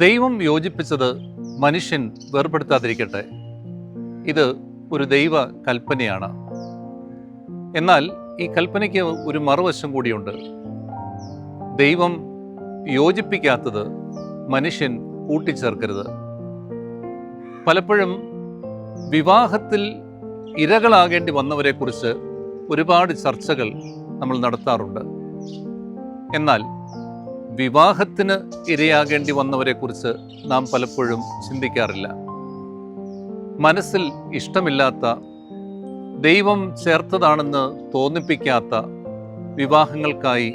ദൈവം യോജിപ്പിച്ചത് മനുഷ്യൻ വേർപെടുത്താതിരിക്കട്ടെ. ഇത് ഒരു ദൈവ കൽപ്പനയാണ്. എന്നാൽ ഈ കൽപ്പനയ്ക്ക് ഒരു മറുവശം കൂടിയുണ്ട്. ദൈവം യോജിപ്പിക്കാത്തത് മനുഷ്യൻ കൂട്ടിച്ചേർക്കരുത്. പലപ്പോഴും വിവാഹത്തിൽ ഇരകളാകേണ്ടി വന്നവരെക്കുറിച്ച് ഒരുപാട് ചർച്ചകൾ നമ്മൾ നടത്താറുണ്ട്. എന്നാൽ വിവാഹത്തിന് ഇരയാകേണ്ടി വന്നവരെക്കുറിച്ച് നാം പലപ്പോഴും ചിന്തിക്കാറില്ല. മനസ്സിൽ ഇഷ്ടമില്ലാത്ത, ദൈവം ചേർത്തതാണെന്ന് തോന്നിപ്പിക്കാത്ത വിവാഹങ്ങൾക്കായി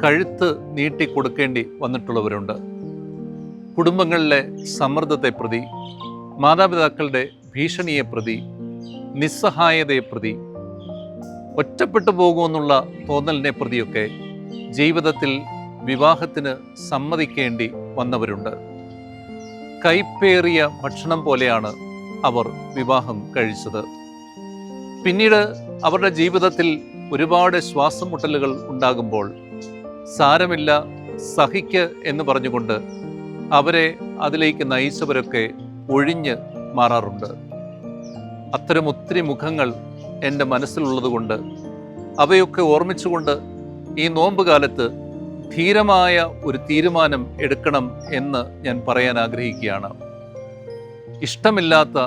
കഴുത്ത് നീട്ടിക്കൊടുക്കേണ്ടി വന്നിട്ടുള്ളവരുണ്ട്. കുടുംബങ്ങളിലെ സമ്മർദ്ദത്തെ പ്രതി, മാതാപിതാക്കളുടെ ഭീഷണിയെ പ്രതി, നിസ്സഹായതയെ പ്രതി, ഒറ്റപ്പെട്ടു പോകുമെന്നുള്ള തോന്നലിനെ പ്രതിയൊക്കെ ജീവിതത്തിൽ വിവാഹത്തിന് സമ്മതിക്കേണ്ടി വന്നവരുണ്ട്. കൈപ്പേറിയ ഭക്ഷണം പോലെയാണ് അവർ വിവാഹം കഴിച്ചത്. പിന്നീട് അവരുടെ ജീവിതത്തിൽ ഒരുപാട് ശ്വാസം മുട്ടലുകൾ ഉണ്ടാകുമ്പോൾ സാരമില്ല, സഹിക്ക് എന്ന് പറഞ്ഞുകൊണ്ട് അവരെ അതിലേക്ക് നയിച്ചവരൊക്കെ ഒഴിഞ്ഞ് മാറാറുണ്ട്. അത്തരം ഒത്തിരി മുഖങ്ങൾ എൻ്റെ മനസ്സിലുള്ളതുകൊണ്ട് അവയൊക്കെ ഓർമ്മിച്ചുകൊണ്ട് ഈ നോമ്പ് കാലത്ത് ധീരമായ ഒരു തീരുമാനം എടുക്കണം എന്ന് ഞാൻ പറയാൻ ആഗ്രഹിക്കുകയാണ്. ഇഷ്ടമില്ലാത്ത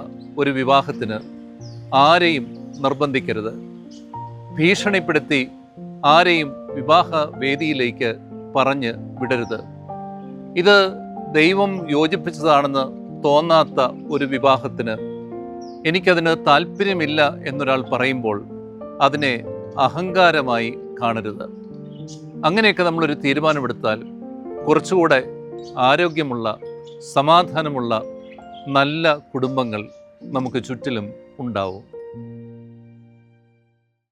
ഒരു വിവാഹത്തിന് ആരെയും നിർബന്ധിക്കരുത്. ഭീഷണിപ്പെടുത്തി ആരെയും വിവാഹ വേദിയിലേക്ക് പറഞ്ഞ് വിടരുത്. ഇത് ദൈവം യോജിപ്പിച്ചതാണെന്ന് തോന്നാത്ത ഒരു വിവാഹത്തിന് എനിക്കതിന് താല്പര്യമില്ല എന്നൊരാൾ പറയുമ്പോൾ അതിനെ അഹങ്കാരമായി കാണരുത്. അങ്ങനെയൊക്കെ നമ്മളൊരു തീരുമാനമെടുത്താൽ കുറച്ചുകൂടെ ആരോഗ്യമുള്ള, സമാധാനമുള്ള നല്ല കുടുംബങ്ങൾ നമുക്ക് ചുറ്റിലും ഉണ്ടാവും.